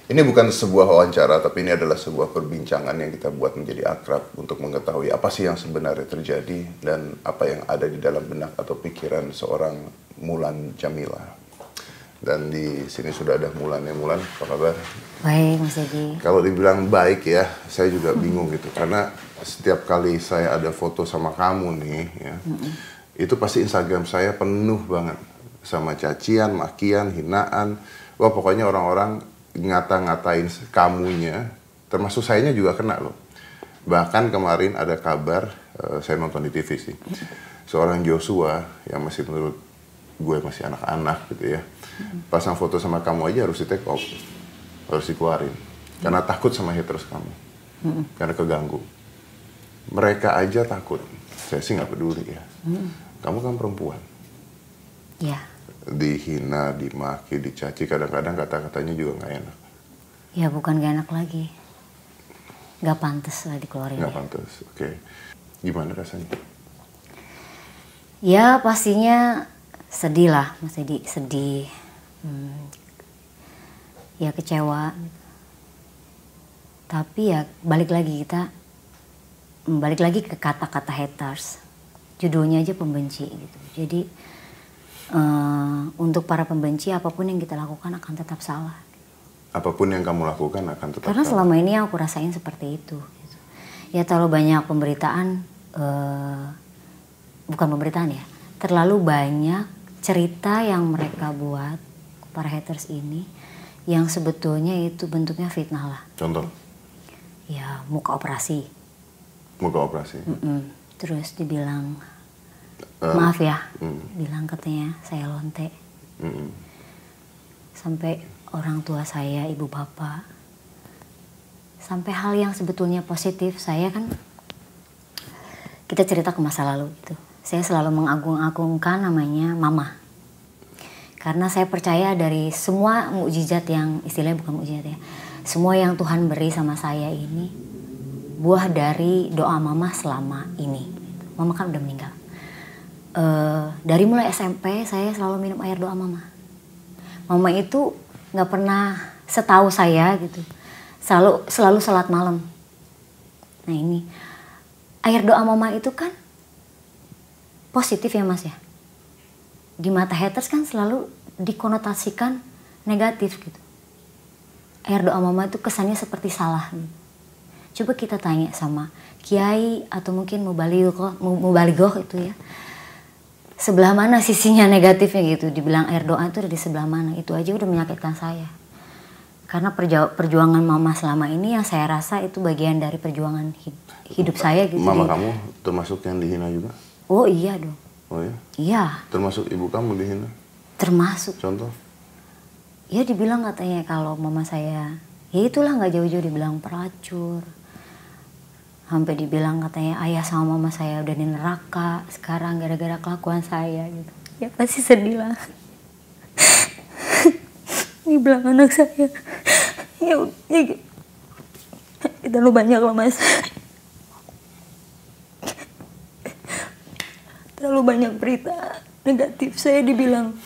Ini bukan sebuah wawancara, tapi ini adalah sebuah perbincangan yang kita buat menjadi akrab untuk mengetahui apa sih yang sebenarnya terjadi dan apa yang ada di dalam benak atau pikiran seorang Mulan Jameela. Dan di sini sudah ada Mulan. Ya Mulan, apa kabar? Baik, Mas Egi. Kalau dibilang baik ya, saya juga bingung gitu. Karena setiap kali saya ada foto sama kamu nih, ya, itu pasti Instagram saya penuh banget sama cacian, makian, hinaan. Wah pokoknya orang-orang ngata-ngatain kamunya, termasuk sayanya juga kena loh. Bahkan kemarin ada kabar, saya nonton di TV sih, seorang Joshua yang masih menurut gue masih anak-anak gitu ya, pasang foto sama kamu aja harus di take off, harus dikeluarin, karena takut sama haters kamu, karena keganggu. Mereka aja takut, saya sih nggak peduli ya. Kamu kan perempuan. Ya. Dihina, dimaki, dicaci, kadang-kadang kata-katanya juga nggak enak. Ya bukan gak enak lagi. Gak pantas lah dikeluarin. Nggak pantas, oke. Gimana rasanya? Ya pastinya sedih lah, Mas Edi. Sedih. Ya kecewa. Tapi ya balik lagi ke kata-kata haters. Judulnya aja pembenci gitu. Jadi untuk para pembenci, apapun yang kita lakukan akan tetap salah. Apapun yang kamu lakukan akan tetap Karena salah. selama ini yang aku rasain seperti itu. Gitu. Ya terlalu banyak pemberitaan, bukan pemberitaan ya, terlalu banyak cerita yang mereka buat, para haters ini, yang sebetulnya itu bentuknya fitnah lah. Contoh? Ya muka operasi. Muka operasi? Terus dibilang, maaf ya, bilang katanya saya lonte. Sampai orang tua saya, ibu bapak. Sampai hal yang sebetulnya positif, saya kan, kita cerita ke masa lalu gitu. Saya selalu mengagung-agungkan namanya mama. Karena saya percaya dari semua mukjizat yang, istilahnya bukan mukjizat ya, semua yang Tuhan beri sama saya ini, buah dari doa mama selama ini. Mama kan udah meninggal. Dari mulai SMP saya selalu minum air doa mama. Mama itu nggak pernah, setahu saya gitu, selalu salat malam. Nah ini air doa mama itu kan positif ya Mas ya. Di mata haters kan selalu dikonotasikan negatif gitu. Air doa mama itu kesannya seperti salah gitu. Coba kita tanya sama kiai atau mungkin mubalighah itu ya. Sebelah mana sisinya negatifnya gitu, dibilang air doa itu ada di sebelah mana, itu aja udah menyakitkan saya. Karena perjuangan mama selama ini yang saya rasa itu bagian dari perjuangan hidup saya gitu. Mama kamu termasuk yang dihina juga? Oh iya dong. Oh ya? Iya. Termasuk ibu kamu dihina? Termasuk. Contoh? Ya dibilang katanya kalau mama saya, ya itulah gak jauh-jauh dibilang pelacur. Sampai dibilang katanya ayah sama mama saya udah di neraka sekarang gara-gara kelakuan saya gitu. Ya pasti sedih lah. Dibilang anak saya. Ya terlalu banyak lah Mas. Terlalu banyak berita negatif saya dibilang.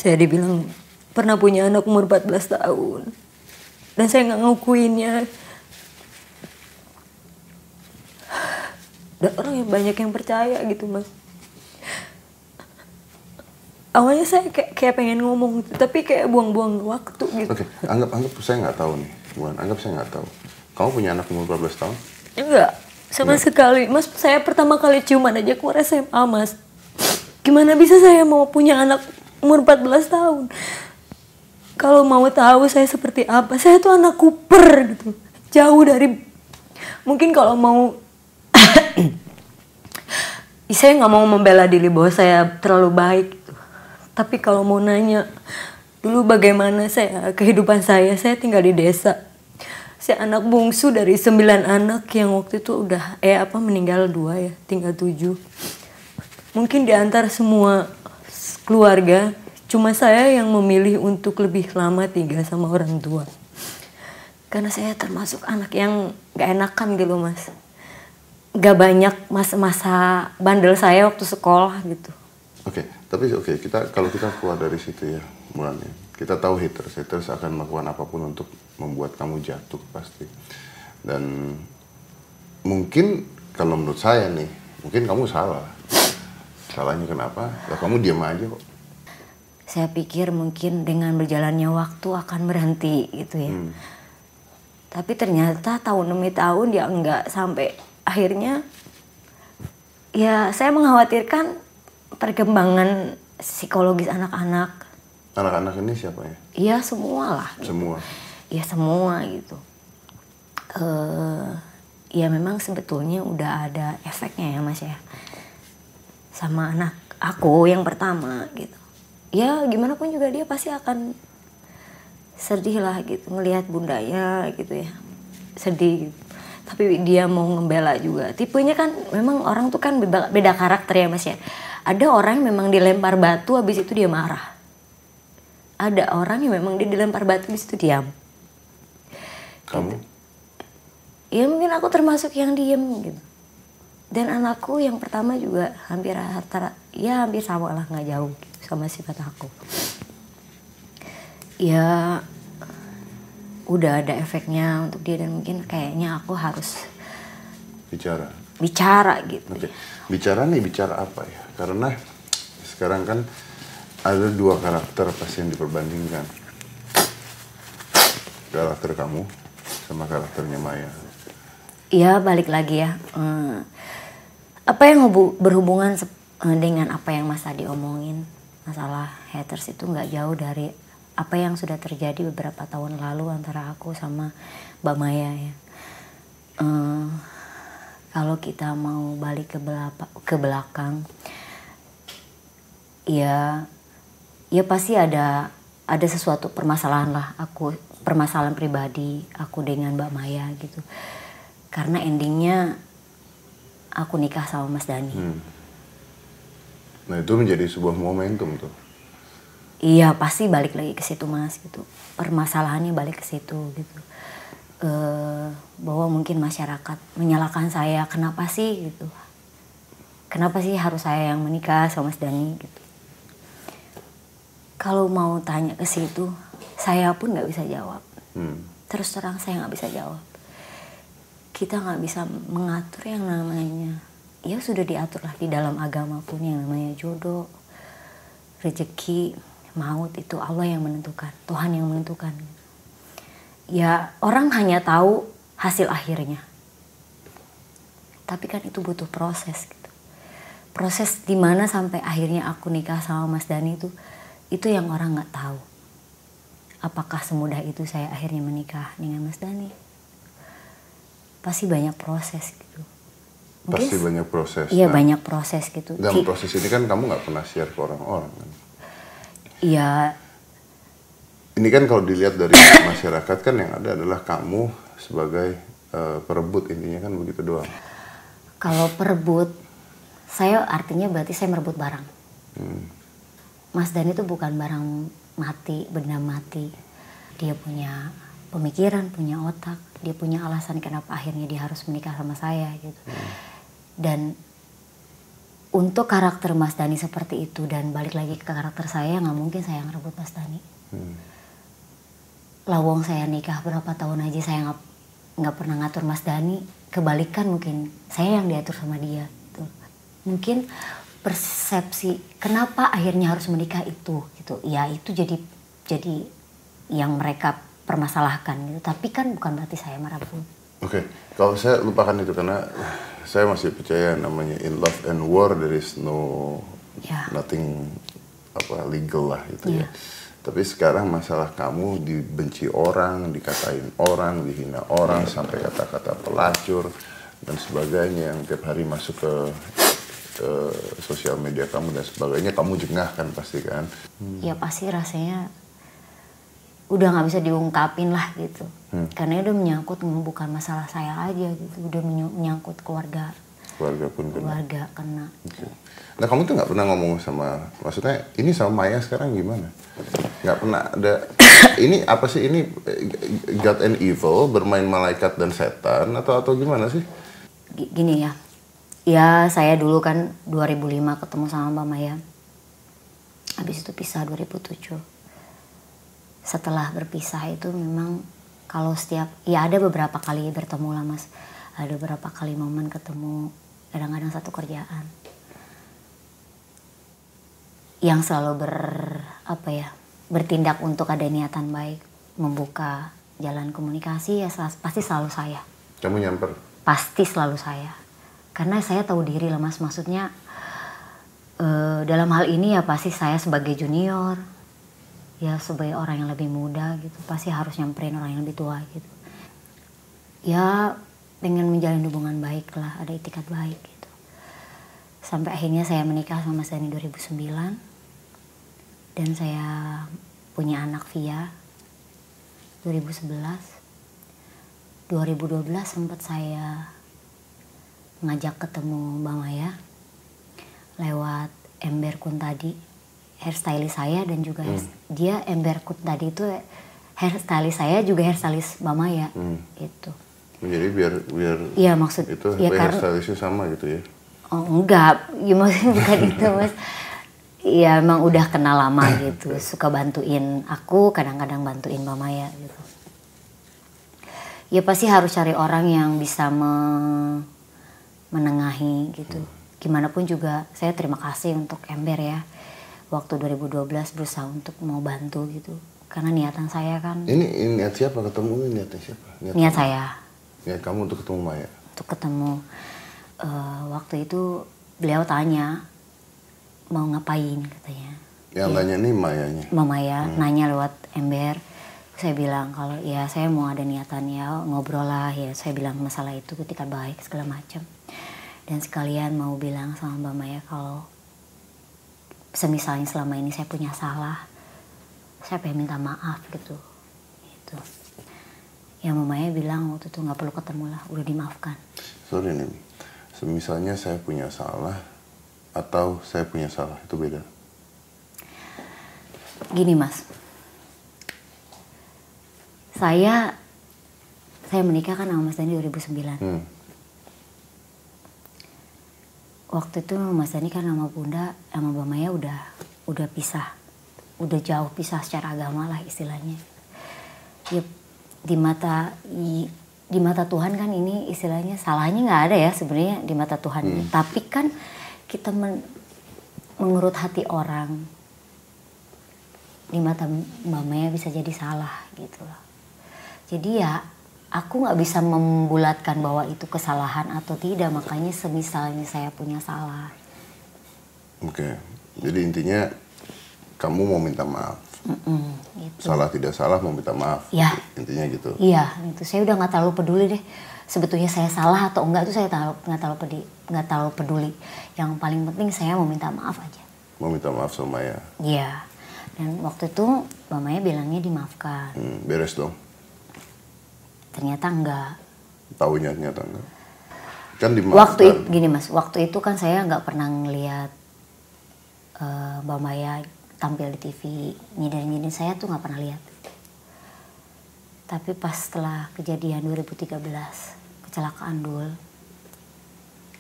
Saya dibilang pernah punya anak umur 14 tahun. Dan saya nggak ngakuinnya. Dan orang yang banyak yang percaya gitu Mas. Awalnya saya kayak pengen ngomong, tapi kayak buang-buang waktu gitu. Oke, anggap saya nggak tahu nih. Anggap saya nggak tahu. Kamu punya anak umur 14 tahun? Enggak, sama sekali. Mas, saya pertama kali ciuman aja keluar SMA Mas. Gimana bisa saya mau punya anak umur 14 tahun. Kalau mau tahu saya seperti apa, saya tuh anak kuper gitu. Jauh dari, mungkin kalau mau, saya nggak mau membela diri bahwa saya terlalu baik gitu. Tapi kalau mau nanya, dulu bagaimana kehidupan saya tinggal di desa. Saya anak bungsu dari 9 anak yang waktu itu udah, meninggal 2 ya, tinggal 7. Mungkin di antara semua keluarga, cuma saya yang memilih untuk lebih lama tinggal sama orang tua. Karena saya termasuk anak yang gak enakan gitu Mas. Gak banyak masa-masa bandel saya waktu sekolah gitu. Oke, tapi kalau kita keluar dari situ ya, mulanya. Kita tahu haters akan melakukan apapun untuk membuat kamu jatuh pasti. Dan mungkin kalau menurut saya nih, mungkin kamu salah. Salahnya kenapa? Ya kamu diam aja kok. Saya pikir mungkin dengan berjalannya waktu akan berhenti gitu ya. Tapi ternyata tahun demi tahun dia enggak, sampai akhirnya ya saya mengkhawatirkan perkembangan psikologis anak-anak. Anak-anak ini siapa ya? Iya semua lah. Gitu. Semua? Iya semua gitu. Ya memang sebetulnya udah ada efeknya ya Mas ya. Sama anak aku yang pertama gitu. Ya gimana pun juga dia pasti akan sedih lah gitu ngelihat bundanya gitu ya, sedih gitu. Tapi dia mau ngebela juga. Tipenya kan memang orang tuh kan beda karakter ya Mas ya. Ada orang yang memang dilempar batu habis itu dia marah. Ada orang yang memang dia dilempar batu habis itu diam. Kamu? Gitu. Ya mungkin aku termasuk yang diem gitu. Dan anakku yang pertama juga hampir sama lah, nggak jauh gitu, sama sifat aku. Ya udah ada efeknya untuk dia dan mungkin kayaknya aku harus bicara gitu. Oke. Bicara apa ya? Karena sekarang kan ada dua karakter pasti yang diperbandingkan. Karakter kamu sama karakternya Maya. Iya balik lagi ya. Apa yang berhubungan dengan apa yang Mas tadi omongin, masalah haters itu nggak jauh dari apa yang sudah terjadi beberapa tahun lalu antara aku sama Mbak Maya ya. Kalau kita mau balik ke belakang, ya pasti ada sesuatu permasalahan lah, permasalahan pribadi aku dengan Mbak Maya gitu. Karena endingnya aku nikah sama Mas Dhani. Nah itu menjadi sebuah momentum tuh. Iya pasti balik lagi ke situ Mas gitu. Permasalahannya balik ke situ gitu. Bahwa mungkin masyarakat menyalahkan saya, kenapa sih gitu. Kenapa sih harus saya yang menikah sama Mas Dhani gitu. Kalau mau tanya ke situ, saya pun nggak bisa jawab. Terus terang saya nggak bisa jawab. Kita nggak bisa mengatur yang namanya, ya sudah diatur lah di dalam agama pun yang namanya jodoh, rezeki, maut itu Allah yang menentukan, Tuhan yang menentukan. Ya orang hanya tahu hasil akhirnya. Tapi kan itu butuh proses gitu. Proses dimana sampai akhirnya aku nikah sama Mas Dhani itu yang orang nggak tahu. Apakah semudah itu saya akhirnya menikah dengan Mas Dhani? Pasti banyak proses gitu. Mungkin, pasti banyak proses. Iya banyak proses gitu. Dan proses ini kan kamu nggak pernah share ke orang-orang kan? Iya. Ini kan kalau dilihat dari masyarakat kan yang ada adalah kamu sebagai perebut, intinya kan begitu doang. Kalau perebut, saya artinya berarti saya merebut barang. Mas Dhani itu bukan barang mati, benda mati. Dia punya pemikiran, punya otak, dia punya alasan kenapa akhirnya dia harus menikah sama saya gitu. Dan untuk karakter Mas Dhani seperti itu dan balik lagi ke karakter saya, nggak mungkin saya ngerebut Mas Dhani. Lawong saya nikah berapa tahun aja saya nggak pernah ngatur Mas Dhani. Kebalikan mungkin saya yang diatur sama dia. Gitu. Mungkin persepsi kenapa akhirnya harus menikah itu gitu. Ya itu jadi yang mereka permasalahkan gitu. Tapi kan bukan berarti saya merebut. Oke, kalau saya lupakan itu karena saya masih percaya namanya in love and war there is nothing legal lah itu ya. Tapi sekarang masalah kamu dibenci orang, dikatain orang, dihina orang sampai kata-kata pelacur dan sebagainya yang tiap hari masuk ke sosial media kamu dan sebagainya, kamu jengah kan pasti kan? Ya pasti rasanya udah nggak bisa diungkapin lah gitu. Karena udah menyangkut bukan masalah saya aja gitu, udah menyangkut keluarga. Keluarga pun kena. Keluarga kena. Okay. Nah kamu tuh nggak pernah ngomong sama, maksudnya ini sama Maya sekarang gimana? Nggak pernah ada. Ini apa sih ini, God and Evil, bermain malaikat dan setan atau gimana sih? Gini ya. Ya saya dulu kan 2005 ketemu sama Mbak Maya. Habis itu pisah 2007. Setelah berpisah itu memang kalau ya ada beberapa kali bertemu lah Mas. Ada beberapa kali momen ketemu, kadang-kadang satu kerjaan. Yang selalu bertindak untuk ada niatan baik, membuka jalan komunikasi ya pasti selalu saya. Kamu nyamper? Pasti selalu saya. Karena saya tahu diri lah Mas, maksudnya dalam hal ini ya pasti saya sebagai junior, ya sebagai orang yang lebih muda gitu, pasti harus nyamperin orang yang lebih tua gitu. Ya pengen menjalin hubungan baik lah, ada itikat baik gitu. Sampai akhirnya saya menikah sama Mas Dani 2009. Dan saya punya anak Via 2011. 2012 sempat saya ngajak ketemu Mbak Maya lewat Ember Kuntadi, hairstylist saya, dan juga dia Ember Kuntadi itu hairstylist saya juga hairstylist Mbak Maya itu. Jadi biar iya maksud itu ya hairstylistnya sama gitu ya? Oh enggak, ya maksudnya bukan itu Mas. Ya emang udah kenal lama gitu, suka bantuin aku, kadang-kadang bantuin Mbak Maya gitu. Ya pasti harus cari orang yang bisa menengahi gitu. Gimana pun juga saya terima kasih untuk Ember ya. Waktu 2012 berusaha untuk mau bantu gitu. Karena niatan saya kan. Ini niat siapa ketemu, ini niatnya siapa? Niat saya. Niat kamu untuk ketemu Maya? Untuk ketemu. Waktu itu beliau tanya mau ngapain katanya. Yang nanya nih Mayanya? Mama ya nanya lewat Ember. Saya bilang kalau ya saya mau ada niatan ya ngobrol lah ya. Saya bilang masalah itu ketika baik segala macam. Dan sekalian mau bilang sama Mbak Maya kalau semisalnya selama ini saya punya salah, saya pengen minta maaf gitu. Gitu. Ya Mbak Maya bilang waktu itu nggak perlu ketemu lah, udah dimaafkan. Sorry nih, semisalnya saya punya salah atau saya punya salah itu beda. Gini Mas, saya menikah kan sama Mas Dani 2009. Waktu itu Mas Dani kan sama Bunda, sama Mbak Maya udah pisah, udah jauh pisah secara agama lah istilahnya. Ya di mata Tuhan kan ini istilahnya salahnya nggak ada ya sebenarnya di mata Tuhan. Tapi kan kita mengurut hati orang, di mata Mbak Maya bisa jadi salah gitu loh. Jadi ya aku nggak bisa membulatkan bahwa itu kesalahan atau tidak, makanya semisalnya saya punya salah. Oke, jadi intinya kamu mau minta maaf. Gitu. Salah tidak salah mau minta maaf. Ya. Intinya gitu. Iya, itu saya udah nggak terlalu peduli deh. Sebetulnya saya salah atau enggak itu saya nggak terlalu peduli. Yang paling penting saya mau minta maaf aja. Mau minta maaf sama Maya. Iya. Dan waktu itu Mbak Maya bilangnya dimaafkan. Beres dong. Ternyata enggak. Taunya ternyata enggak. Kan dimaafkan. Waktu itu gini Mas, waktu itu kan saya nggak pernah ngelihat Mbak Maya tampil di TV, nyindir saya tuh nggak pernah lihat. Tapi pas setelah kejadian 2013 kecelakaan Dul,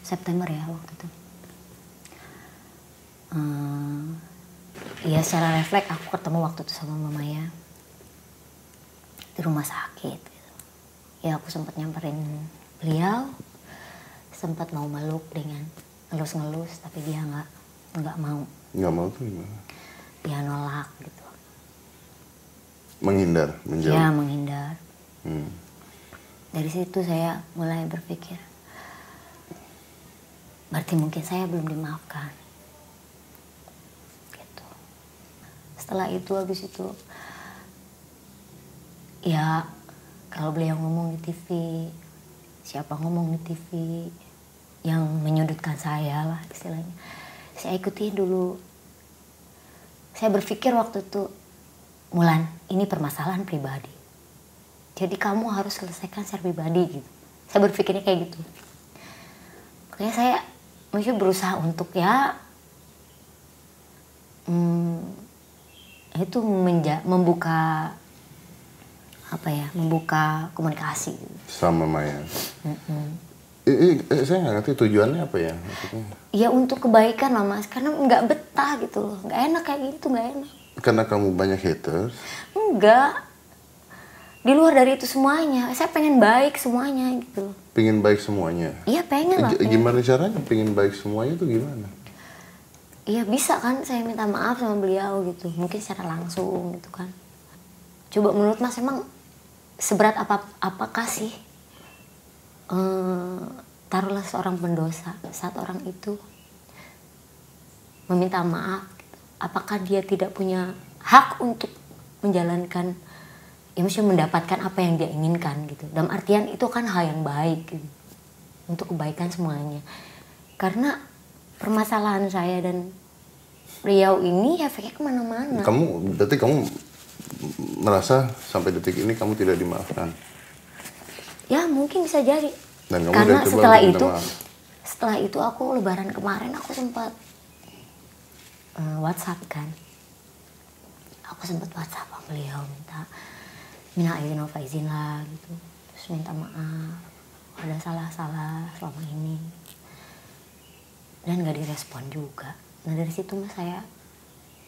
September ya waktu itu. Ya secara refleks aku ketemu waktu itu sama Mbak Maya di rumah sakit. Gitu. Ya aku sempat nyamperin beliau, sempat mau meluk dengan ngelus-ngelus, tapi dia nggak mau. Nggak mau tuh gimana? Dia nolak gitu. Menghindar, menjauh. Ya menghindar. Dari situ saya mulai berpikir, berarti mungkin saya belum dimaafkan. Gitu. Setelah itu habis itu, ya kalau beliau ngomong di TV, siapa ngomong di TV yang menyudutkan saya lah istilahnya, saya ikutin dulu. Saya berpikir waktu itu, Mulan, ini permasalahan pribadi. Jadi kamu harus selesaikan secara pribadi gitu. Saya berpikirnya kayak gitu. Makanya saya masih berusaha untuk ya itu membuka apa ya, membuka komunikasi sama Maya. Saya nggak ngerti tujuannya apa ya maksudnya. Ya untuk kebaikan lah Mas, karena nggak betah gitu loh, nggak enak kayak gitu, nggak enak. Karena kamu banyak haters? Enggak, di luar dari itu semuanya, saya pengen baik semuanya gitu loh. Pengen baik semuanya? Iya pengen lah. Gimana caranya pengen baik semuanya tuh gimana? Iya bisa kan, saya minta maaf sama beliau gitu, mungkin secara langsung gitu kan. Coba menurut Mas emang seberat apakah sih taruhlah seorang pendosa, saat orang itu meminta maaf, gitu. Apakah dia tidak punya hak untuk menjalankan, ya maksudnya mendapatkan apa yang dia inginkan gitu. Dalam artian itu kan hal yang baik gitu, untuk kebaikan semuanya. Karena permasalahan saya dan beliau ini efeknya kemana-mana. Berarti kamu merasa sampai detik ini kamu tidak dimaafkan? Ya mungkin bisa jadi. Dan kamu karena udah coba setelah itu aku lebaran kemarin aku sempat WhatsApp kan. Aku sempat WhatsApp sama beliau minta izin apa izin lah gitu. Terus minta maaf ada salah-salah selama ini. Dan gak direspon juga. Nah dari situ Mas saya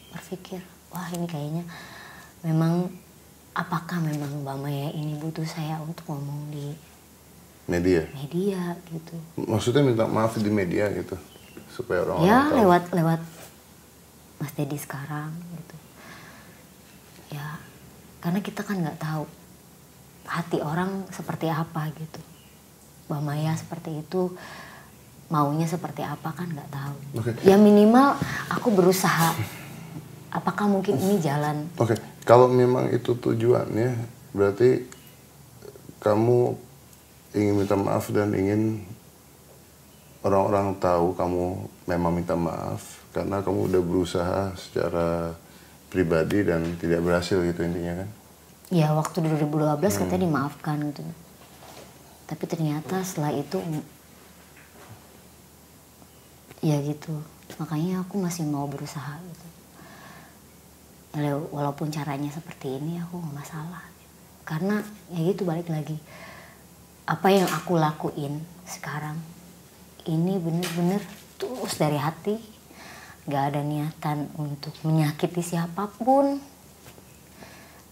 berpikir, wah ini kayaknya memang, apakah memang Mbak Maya ini butuh saya untuk ngomong di media gitu. Maksudnya minta maaf di media gitu supaya orang-orang ya tahu. lewat Mas Dedi sekarang gitu ya, karena kita kan nggak tahu hati orang seperti apa gitu. Mbak Maya seperti itu, maunya seperti apa kan nggak tahu. Ya minimal aku berusaha, apakah mungkin ini jalan. Kalau memang itu tujuannya, berarti kamu ingin minta maaf dan ingin orang-orang tahu kamu memang minta maaf karena kamu udah berusaha secara pribadi dan tidak berhasil gitu intinya kan? Ya waktu 2012 katanya dimaafkan gitu. Tapi ternyata setelah itu ya gitu. Makanya aku masih mau berusaha gitu. Walaupun caranya seperti ini aku gak masalah. Karena ya gitu, balik lagi. Apa yang aku lakuin sekarang ini bener-bener tulus dari hati. Gak ada niatan untuk menyakiti siapapun.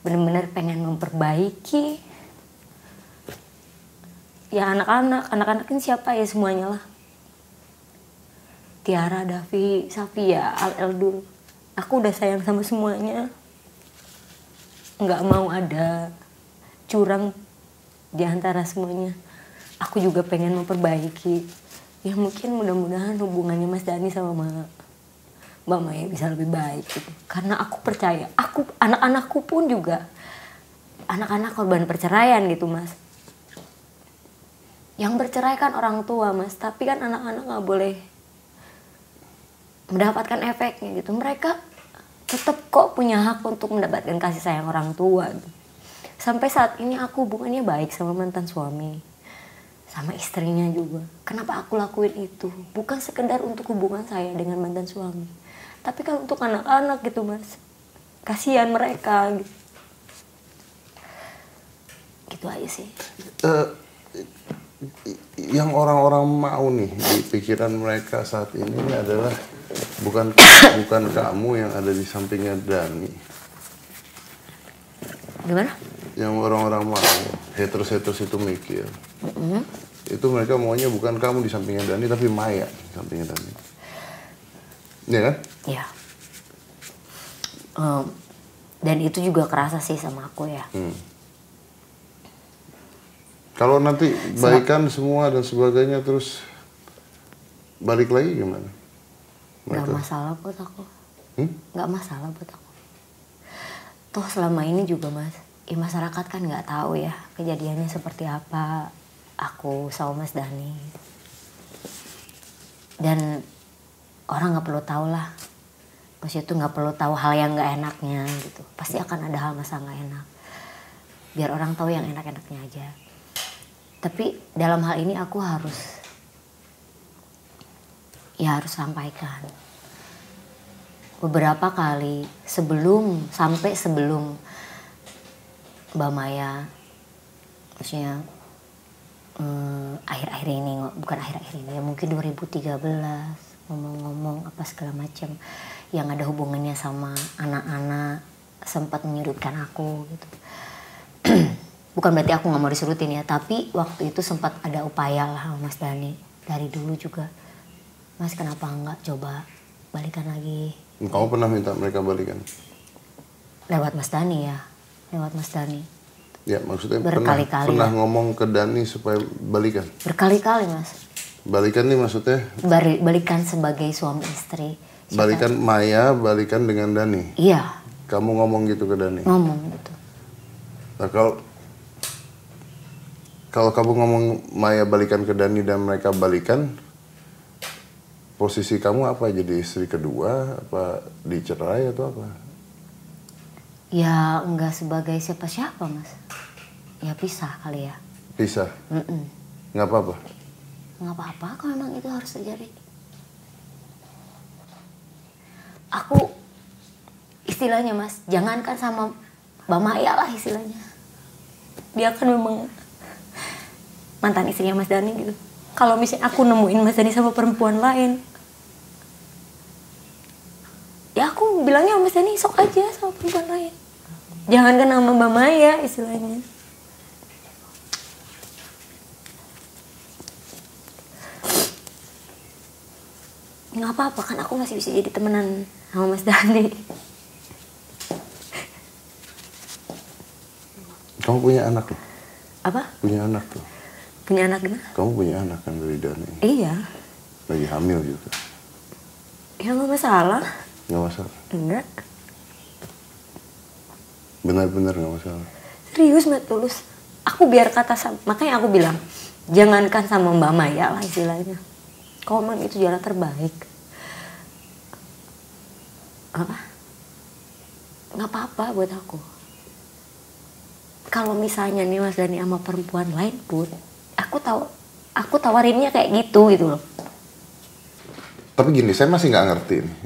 Bener-bener pengen memperbaiki. Ya anak-anak ini siapa ya semuanya lah. Tiara, Davi, Safia, Al-Eldul. Aku udah sayang sama semuanya. Nggak mau ada curang di antara semuanya. Aku juga pengen memperbaiki. Ya mungkin mudah-mudahan hubungannya Mas Dhani sama Mbak Maya bisa lebih baik gitu. Karena aku percaya, anak-anakku pun juga anak-anak korban perceraian gitu Mas. Yang bercerai kan orang tua Mas, tapi kan anak-anak nggak boleh mendapatkan efeknya gitu. Mereka tetap kok punya hak untuk mendapatkan kasih sayang orang tua gitu. Sampai saat ini aku hubungannya baik sama mantan suami, sama istrinya juga. Kenapa aku lakuin itu? Bukan sekedar untuk hubungan saya dengan mantan suami, tapi kan untuk anak-anak gitu Mas. Kasihan mereka gitu. Gitu aja sih. Yang orang-orang mau nih di pikiran mereka saat ini adalah bukan kamu yang ada di sampingnya Dhani. Gimana? Yang orang-orang mau, haters itu mikir. Itu mereka maunya bukan kamu di sampingnya Dhani, tapi Maya di sampingnya Dhani. Iya kan? Iya. Dan itu juga kerasa sih sama aku ya. Kalau nanti baikan semua dan sebagainya terus balik lagi gimana? Gak masalah buat aku. Gak masalah buat aku. Toh selama ini juga Mas, ya masyarakat kan gak tahu ya kejadiannya seperti apa aku sama Mas Dhani. Dan orang gak perlu tahu lah. Maksudnya itu gak perlu tahu hal yang gak enaknya gitu. Pasti akan ada hal masa gak enak. Biar orang tahu yang enak-enaknya aja. Tapi dalam hal ini aku harus sampaikan. beberapa kali sebelum Mbak Maya, maksudnya akhir-akhir ini, bukan akhir-akhir ini ya, mungkin 2013 ngomong-ngomong apa segala macam yang ada hubungannya sama anak-anak, sempat menyudutkan aku gitu. Bukan berarti aku nggak mau disurutin ya, tapi waktu itu sempat ada upaya lah sama Mas Dhani dari dulu juga. Mas kenapa nggak coba balikan lagi? Kamu pernah minta mereka balikan? Lewat Mas Dhani ya, lewat Mas Dhani. Ya maksudnya Berkali-kali pernah ngomong ke Dhani supaya balikan? Berkali-kali Mas. Balikan nih maksudnya? Balikan sebagai suami istri. Balikan Maya, balikan dengan Dhani? Iya. Kamu ngomong gitu ke Dhani? Ngomong gitu. Nah, kalau kamu ngomong Maya balikan ke Dhani dan mereka balikan, posisi kamu apa? Jadi istri kedua? Apa dicerai atau apa? Ya enggak sebagai siapa-siapa Mas. Ya pisah kali ya. Pisah? Nggak apa-apa? Nggak apa-apa kalau memang itu harus terjadi. Aku istilahnya Mas, jangankan sama Mbak Maya lah istilahnya. Dia kan memang mantan istrinya Mas Dhani gitu. Kalau misalnya aku nemuin Mas Dhani sama perempuan lain, ya aku bilangnya sama Mas Dhani sok aja sama perempuan lain. Jangankan sama Mbak Maya istilahnya. Nggak apa-apa kan aku masih bisa jadi temenan sama Mas Dhani. Kamu punya anak loh? Apa? Punya anak tuh. Punya anak gimana? Kamu punya anak kan dari Dhani? Iya. Lagi hamil juga? Ya nggak masalah. Nggak masalah? Enggak. Benar-benar nggak masalah? Serius Mbak, tulus. Aku biar kata sama, makanya aku bilang jangankan sama Mbak Maya lah istilahnya. Kalau memang itu jalan terbaik. Apa? Nggak apa-apa buat aku. Kalau misalnya nih Mas Dhani sama perempuan lain pun, aku tawarinnya kayak gitu loh. Tapi gini, saya masih nggak ngerti nih.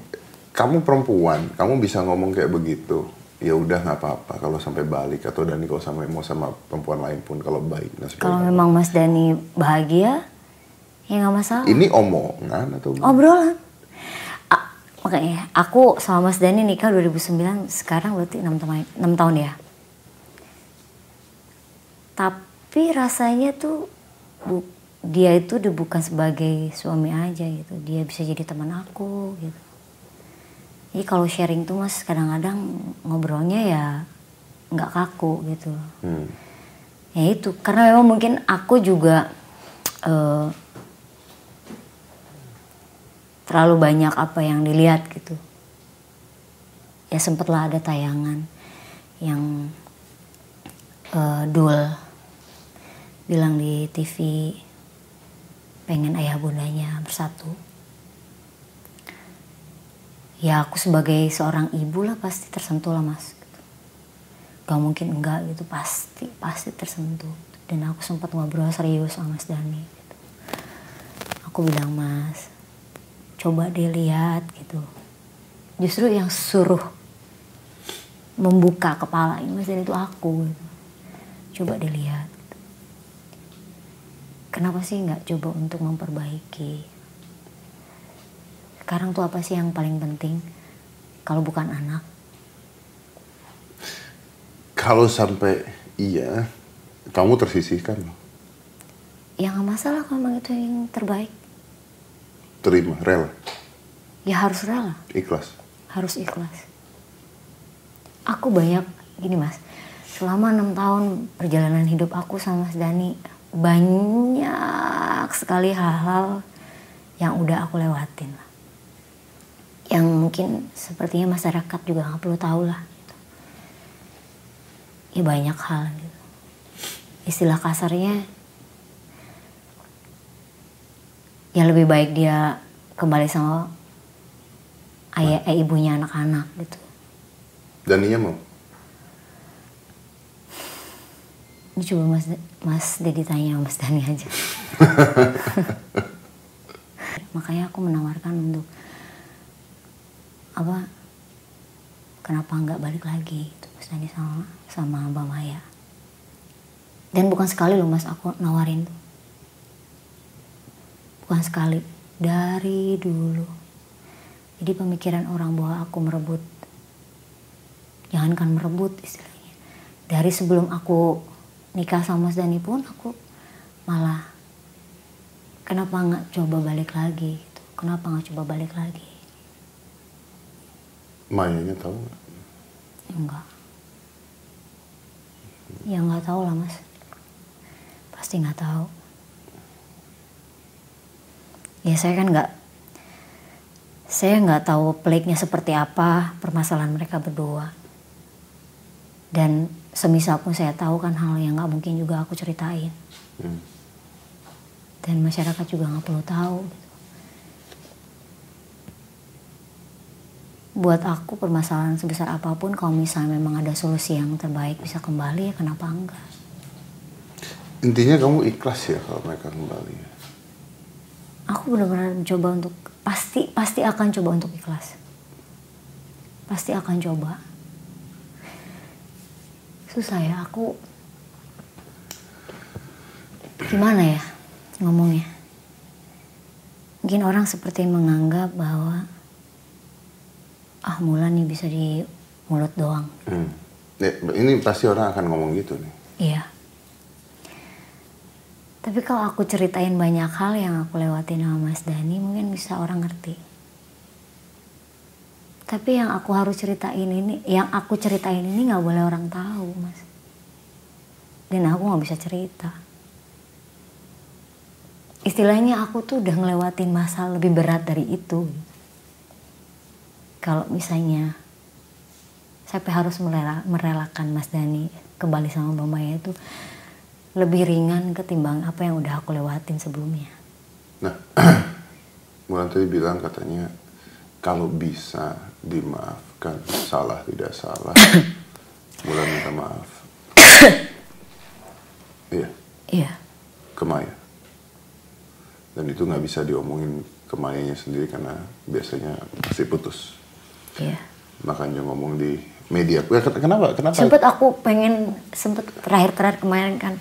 Kamu perempuan, kamu bisa ngomong kayak begitu. Ya udah nggak apa-apa kalau sampai balik, atau Dhani kalau sampai mau sama perempuan lain pun kalau baik. Kalau memang Mas Dhani bahagia, ya nggak masalah. Ini omongan atau obrolan. Makanya aku sama Mas Dhani nikah 2009, sekarang berarti 6 tahun ya. Tapi rasanya tuh dia itu bukan sebagai suami aja gitu. Dia bisa jadi teman aku gitu. Jadi kalau sharing tuh Mas kadang-kadang ngobrolnya ya nggak kaku gitu. Ya itu karena memang mungkin aku juga terlalu banyak apa yang dilihat gitu. Ya sempatlah ada tayangan yang Dul bilang di TV pengen ayah bundanya bersatu. Ya aku sebagai seorang ibu lah pasti tersentuh lah Mas. Gak mungkin enggak gitu, pasti tersentuh. Dan aku sempat ngobrol serius sama Mas Dhani gitu. Aku bilang Mas, coba dilihat gitu. Justru yang suruh membuka kepala ini Mas Dhani itu aku gitu. Coba dilihat. Kenapa sih nggak coba untuk memperbaiki? Sekarang tuh apa sih yang paling penting? Kalau bukan anak. Kalau sampai iya, kamu tersisihkan. Ya nggak masalah kalau memang itu yang terbaik. Terima, rela. Ya harus rela. Ikhlas. Harus ikhlas. Aku banyak, gini Mas, selama 6 tahun perjalanan hidup aku sama Mas Dhani, banyak sekali hal-hal yang udah aku lewatin lah. Yang mungkin sepertinya masyarakat juga gak perlu tahu lah. Gitu. Ya banyak hal gitu. Istilah kasarnya, ya lebih baik dia kembali sama ibunya anak-anak gitu. Dhaninya mau? Ini coba Mas Dedi tanya sama Mas Dhani aja. Makanya aku menawarkan untuk kenapa nggak balik lagi gitu, Mas Dani sama Mbak Maya. Dan bukan sekali loh Mas aku nawarin tuh. Bukan sekali, dari dulu. Jadi pemikiran orang bahwa aku merebut, jangankan merebut istilahnya, dari sebelum aku nikah sama Mas Dani pun aku malah kenapa nggak coba balik lagi gitu. Kenapa nggak coba balik lagi? Mayanya tahu nggak? Enggak. Ya nggak tahu lah Mas. Pasti nggak tahu. Ya saya kan nggak tahu peliknya seperti apa permasalahan mereka berdua. Dan semisal pun saya tahu kan hal yang nggak mungkin juga aku ceritain. Dan masyarakat juga nggak perlu tahu. Gitu. Buat aku permasalahan sebesar apapun, kalau misalnya memang ada solusi yang terbaik bisa kembali, ya kenapa enggak? Intinya kamu ikhlas ya kalau mereka kembali. Aku benar-benar mencoba untuk pasti akan coba untuk ikhlas. Pasti akan coba. Susah ya, aku gimana ya ngomongnya? Mungkin orang seperti menganggap bahwa Mulan nih bisa di mulut doang. Ini pasti orang akan ngomong gitu nih. Iya. Tapi kalau aku ceritain banyak hal yang aku lewatin sama Mas Dani, mungkin bisa orang ngerti. Tapi yang aku ceritain ini nggak boleh orang tahu, Mas. Dan aku nggak bisa cerita. Istilahnya aku tuh udah ngelewatin masa lebih berat dari itu. Kalau misalnya sampai harus merelakan Mas Dani kembali sama Mbak Maya itu lebih ringan ketimbang apa yang udah aku lewatin sebelumnya. Nah, Mulan tadi bilang katanya kalau bisa dimaafkan, salah tidak salah, Mulan minta maaf. Iya. Iya. Ke Maya. Dan itu nggak bisa diomongin ke Mayanya sendiri karena biasanya pasti putus. Iya. Makanya ngomong di media. Kenapa? Sempet terakhir kemarin kan.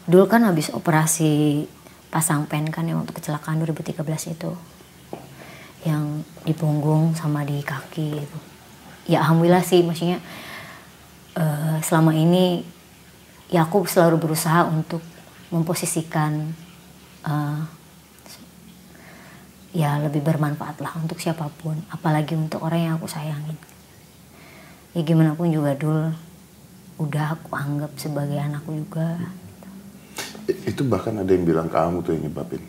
Dulu kan habis operasi pasang pen kan yang untuk kecelakaan 2013 itu. Yang di punggung sama di kaki itu. Ya alhamdulillah sih, maksudnya selama ini ya aku selalu berusaha untuk memposisikan ya lebih bermanfaat lah untuk siapapun, apalagi untuk orang yang aku sayangin. Ya gimana pun juga dulu udah aku anggap sebagai anakku juga. Itu bahkan ada yang bilang kamu tuh yang nyebabin.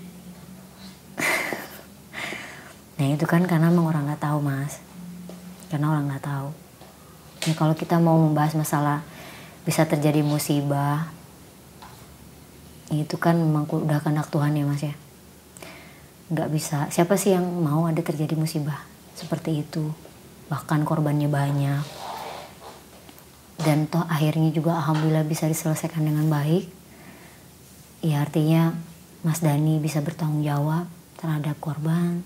Nah itu kan karena emang orang nggak tahu Mas, karena orang nggak tahu. Ya kalau kita mau membahas masalah bisa terjadi musibah, itu kan memang udah kehendak Tuhan ya Mas ya. Nggak bisa, siapa sih yang mau ada terjadi musibah seperti itu, bahkan korbannya banyak, dan toh akhirnya juga alhamdulillah bisa diselesaikan dengan baik. Ya artinya Mas Dani bisa bertanggung jawab terhadap korban,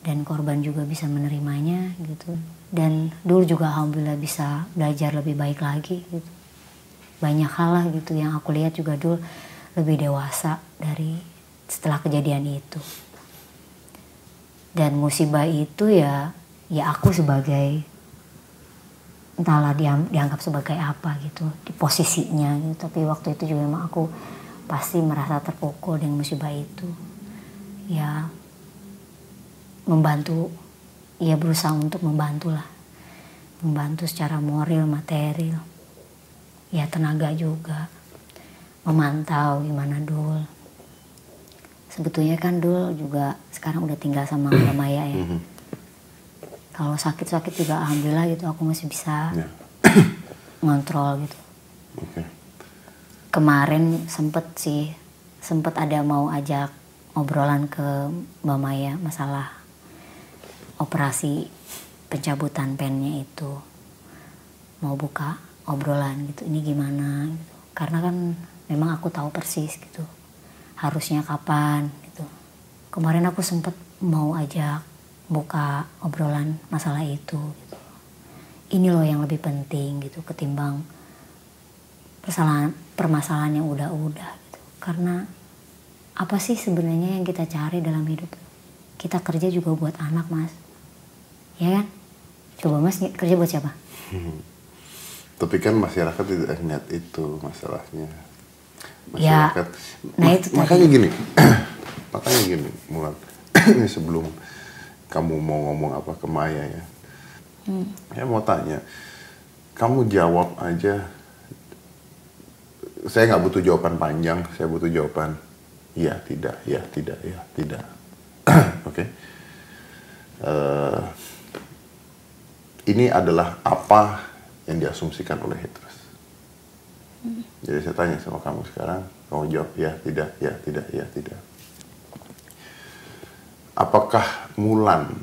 dan korban juga bisa menerimanya gitu. Dan dulu juga alhamdulillah bisa belajar lebih baik lagi gitu. Banyak hal lah gitu yang aku lihat juga dulu lebih dewasa dari setelah kejadian itu. Dan musibah itu ya aku sebagai entahlah dianggap sebagai apa gitu di posisinya gitu. Tapi waktu itu juga memang aku pasti merasa terpukul dengan musibah itu. Ya membantu, ya berusaha untuk membantu lah. Membantu secara moral, material. Ya tenaga juga. Memantau gimana dul. Sebetulnya kan Dul juga sekarang udah tinggal sama Mbak Maya ya. Kalau sakit-sakit juga alhamdulillah gitu aku masih bisa ngontrol gitu. Okay. Kemarin sempet ada mau ajak obrolan ke Mbak Maya masalah operasi pencabutan pennya itu. Mau buka obrolan gitu, ini gimana gitu. Karena kan memang aku tahu persis gitu. Harusnya kapan gitu. Kemarin aku sempet mau ajak buka obrolan masalah itu gitu. Ini loh yang lebih penting gitu ketimbang permasalahan yang udah-udah gitu. Karena apa sih sebenarnya yang kita cari dalam hidup? Kita kerja juga buat anak, Mas. Ya kan? Coba Mas kerja buat siapa? Tapi kan masyarakat tidak ingat itu masalahnya. Masyarakat. Ya, nah itu makanya gini. Makanya gini, Mulan. Ini sebelum kamu mau ngomong apa ke Maya ya. Ya mau tanya. Kamu jawab aja. Saya nggak butuh jawaban panjang, saya butuh jawaban ya, tidak, ya, tidak, ya, tidak. Oke. Ini adalah apa yang diasumsikan oleh haters. Jadi saya tanya sama kamu sekarang, kamu jawab ya, tidak, ya, tidak, ya, tidak. Apakah Mulan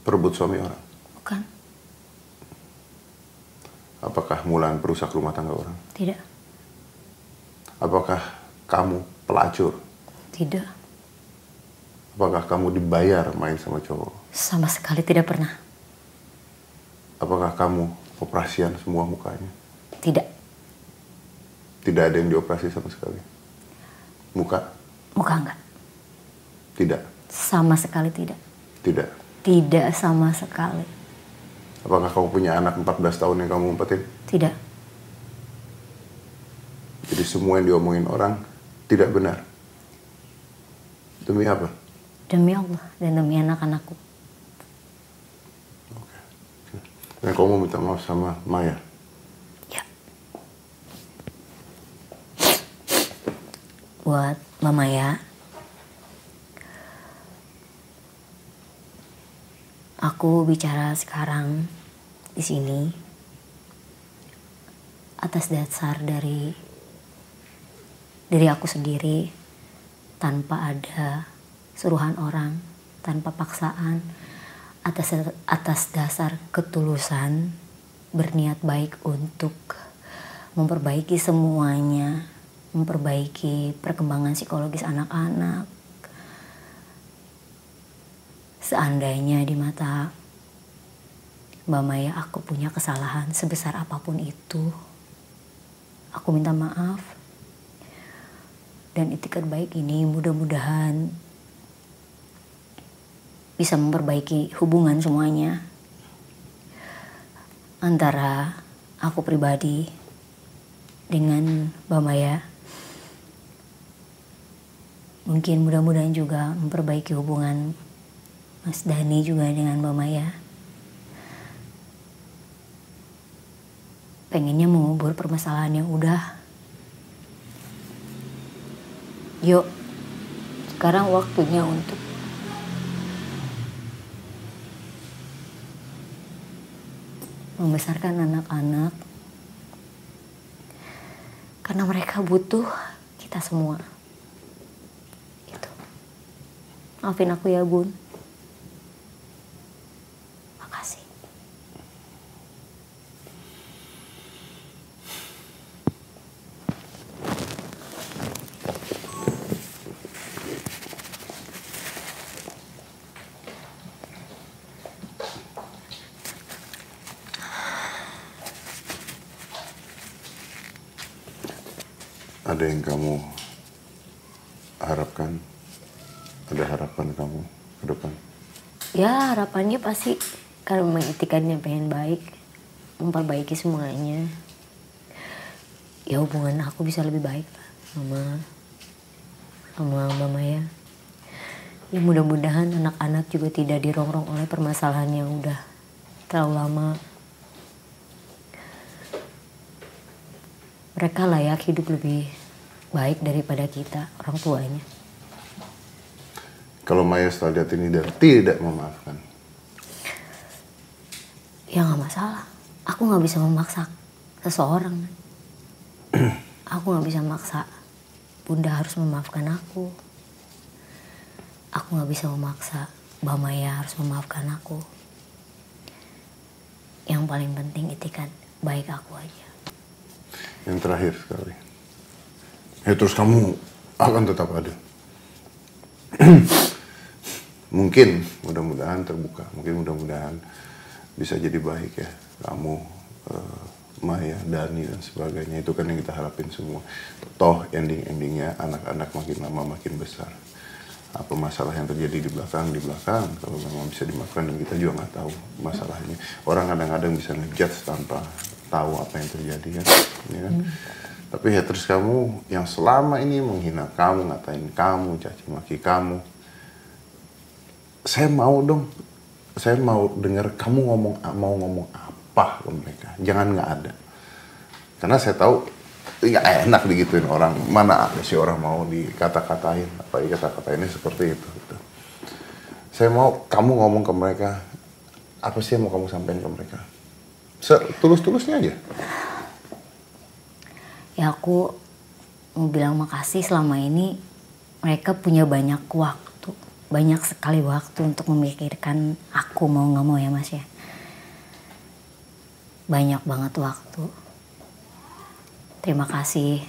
perebut suami orang? Bukan. Apakah Mulan perusak rumah tangga orang? Tidak. Apakah kamu pelacur? Tidak. Apakah kamu dibayar main sama cowok? Sama sekali tidak pernah. Apakah kamu operasian semua mukanya? Tidak. Tidak ada yang dioperasi sama sekali? Muka? Muka enggak. Tidak? Sama sekali tidak. Tidak? Tidak sama sekali. Apakah kamu punya anak 14 tahun yang kamu umpetin? Tidak. Jadi semua yang diomongin orang tidak benar? Demi apa? Demi Allah dan demi anak-anakku. Oke. Dan kamu mau minta maaf sama Maya? Ya. Buat Mama ya. Aku bicara sekarang di sini atas dasar dari aku sendiri, tanpa ada suruhan orang, tanpa paksaan, atas dasar ketulusan, berniat baik untuk memperbaiki semuanya, memperbaiki perkembangan psikologis anak-anak. Seandainya di mata Mbak Maya aku punya kesalahan sebesar apapun itu, aku minta maaf. Dan itikat baik ini mudah-mudahan bisa memperbaiki hubungan semuanya antara aku pribadi dengan Mbak Maya. Mungkin mudah-mudahan juga memperbaiki hubungan Mas Dhani juga dengan Mbak Maya. Pengennya mengubur permasalahan yang udah. Yuk, sekarang waktunya untuk membesarkan anak-anak. Karena mereka butuh kita semua. Gitu. Maafin aku ya, Bun. Makasih. Ada yang kamu harapkan? Ada harapan kamu ke depan? Ya harapannya pasti kalau memang itikannya pengen baik, memperbaiki semuanya. Ya hubungan aku bisa lebih baik lah sama Mbak Maya. Ya mudah-mudahan anak-anak juga tidak dirongrong oleh permasalahan yang udah terlalu lama. Mereka layak hidup lebih baik daripada kita, orang tuanya. Kalau Maya setelah lihat ini dan tidak memaafkan? Ya gak masalah. Aku gak bisa memaksa seseorang. Aku gak bisa maksa Bunda harus memaafkan aku. Aku gak bisa memaksa Mbak Maya harus memaafkan aku. Yang paling penting itikat baik aku aja. Yang terakhir sekali. Ya terus kamu akan tetap ada. mungkin mudah-mudahan terbuka, mungkin mudah-mudahan bisa jadi baik ya. Kamu, Maya, Dani dan sebagainya, itu kan yang kita harapin semua. Toh ending-endingnya anak-anak makin lama makin besar. Apa masalah yang terjadi di belakang, kalau memang bisa dimaafkan dan kita juga nggak tahu masalahnya. Orang kadang-kadang bisa ngejudge tanpa tahu apa yang terjadi kan, ya kan? Tapi haters kamu yang selama ini menghina kamu, ngatain kamu, caci maki kamu, saya mau dengar kamu mau ngomong apa ke mereka. Jangan nggak ada. Karena saya tahu nggak enak digituin orang. Mana ada sih orang mau dikata-katain. Apalagi kata-katainnya seperti itu. Gitu. Saya mau kamu ngomong ke mereka. Apa sih yang mau kamu sampaikan ke mereka? Setulus-tulusnya aja. Ya aku mau bilang makasih selama ini mereka punya banyak waktu. Banyak sekali waktu untuk memikirkan aku mau nggak mau ya Mas ya. Banyak banget waktu. Terima kasih.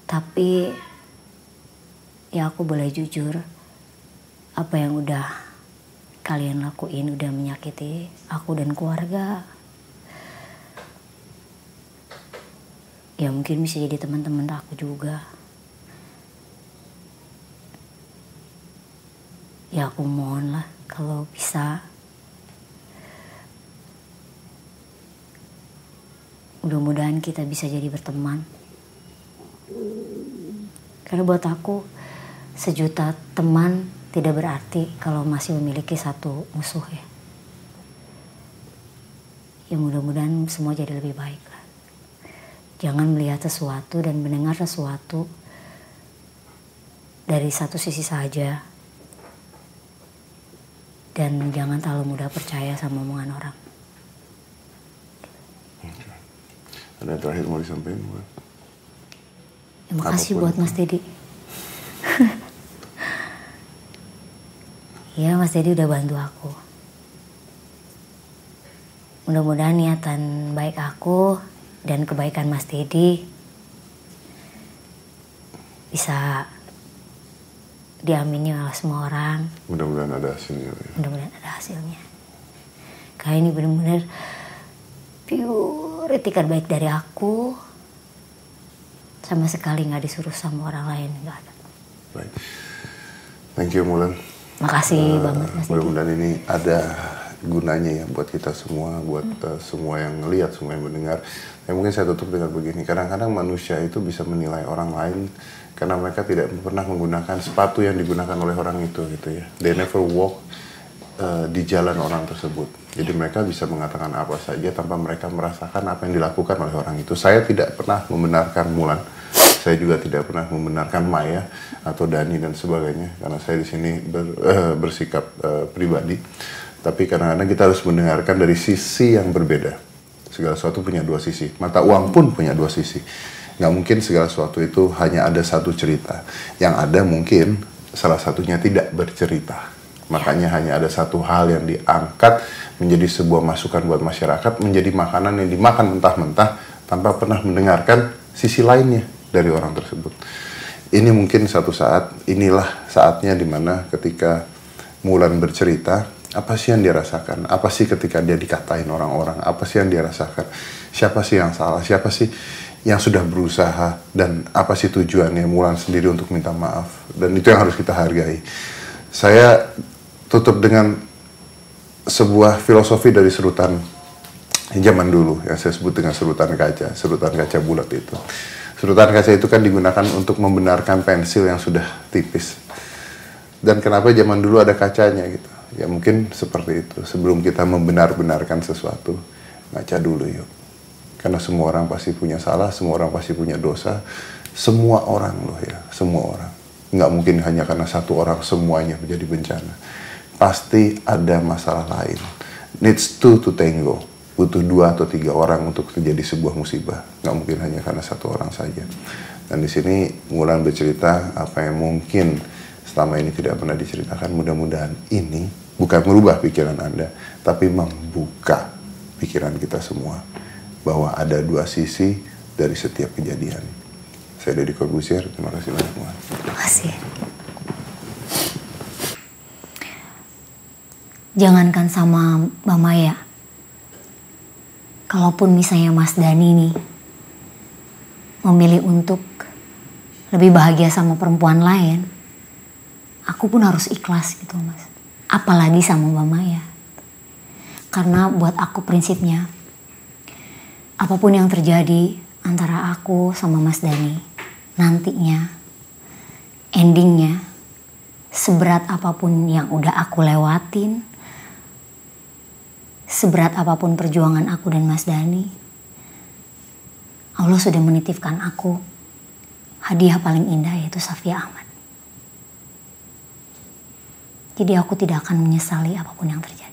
Tapi ya aku boleh jujur. Apa yang udah kalian lakuin udah menyakiti aku dan keluarga. Ya mungkin bisa jadi teman-teman aku juga. Ya aku mohon lah kalau bisa. Mudah-mudahan kita bisa jadi berteman. Karena buat aku 1.000.000 teman tidak berarti kalau masih memiliki satu musuh ya. Ya mudah-mudahan semua jadi lebih baik lah. Jangan melihat sesuatu dan mendengar sesuatu dari satu sisi saja. Dan jangan terlalu mudah percaya sama omongan orang. Ada yang terakhir mau disampaikan? Terima kasih buat Mas Dedi. Ya Mas Dedi udah bantu aku. Mudah-mudahan niatan baik aku dan kebaikan Mas Dedi bisa diamini oleh semua orang. Mudah-mudahan ada hasilnya. Ya. Mudah-mudahan ada hasilnya. Karena ini benar-benar pure itikat baik dari aku. Sama sekali nggak disuruh sama orang lain, nggak ada. Baik. Thank you Mulan. Makasih banget Mas Dedi. Mudah-mudahan ini ada gunanya ya buat kita semua, buat semua yang ngelihat, semua yang mendengar. Ya, mungkin saya tutup dengan begini. Kadang-kadang manusia itu bisa menilai orang lain karena mereka tidak pernah menggunakan sepatu yang digunakan oleh orang itu gitu ya. They never walk di jalan orang tersebut. Jadi mereka bisa mengatakan apa saja tanpa mereka merasakan apa yang dilakukan oleh orang itu. Saya tidak pernah membenarkan Mulan. Saya juga tidak pernah membenarkan Maya atau Dani dan sebagainya karena saya di sini bersikap pribadi. Tapi kadang-kadang kita harus mendengarkan dari sisi yang berbeda. Segala sesuatu punya dua sisi. Mata uang pun punya dua sisi. Nggak mungkin segala sesuatu itu hanya ada satu cerita. Yang ada mungkin salah satunya tidak bercerita. Makanya hanya ada satu hal yang diangkat menjadi sebuah masukan buat masyarakat, menjadi makanan yang dimakan mentah-mentah tanpa pernah mendengarkan sisi lainnya dari orang tersebut. Ini mungkin satu saat, inilah saatnya dimana ketika Mulan bercerita, apa sih yang dia rasakan? Apa sih ketika dia dikatain orang-orang? Apa sih yang dia rasakan? Siapa sih yang salah? Siapa sih yang sudah berusaha? Dan apa sih tujuannya Mulan sendiri untuk minta maaf? Dan itu yang harus kita hargai. Saya tutup dengan sebuah filosofi dari serutan zaman dulu yang saya sebut dengan serutan kaca bulat itu. Serutan kaca itu kan digunakan untuk membenarkan pensil yang sudah tipis. Dan kenapa zaman dulu ada kacanya gitu? Ya mungkin seperti itu. Sebelum kita membenar-benarkan sesuatu, ngaca dulu yuk. Karena semua orang pasti punya salah, semua orang pasti punya dosa. Semua orang loh ya, semua orang. Nggak mungkin hanya karena satu orang semuanya menjadi bencana. Pasti ada masalah lain. Needs two to tango. Butuh 2 atau 3 orang untuk terjadi sebuah musibah. Nggak mungkin hanya karena satu orang saja. Dan di sini Mulan bercerita apa yang mungkin selama ini tidak pernah diceritakan. Mudah-mudahan ini bukan merubah pikiran Anda, tapi membuka pikiran kita semua. Bahwa ada dua sisi dari setiap kejadian. Saya Deddy Corbuzier, terima kasih banyak Mulan. Terima kasih. Jangankan sama Mbak Maya. Kalaupun misalnya Mas Dhani nih memilih untuk lebih bahagia sama perempuan lain, aku pun harus ikhlas gitu Mas. Apalagi sama Mbak Maya. Karena buat aku prinsipnya, apapun yang terjadi antara aku sama Mas Dhani, nantinya, endingnya, seberat apapun yang udah aku lewatin, seberat apapun perjuangan aku dan Mas Dhani, Allah sudah menitipkan aku hadiah paling indah, yaitu Safia Ahmad. Jadi aku tidak akan menyesali apapun yang terjadi.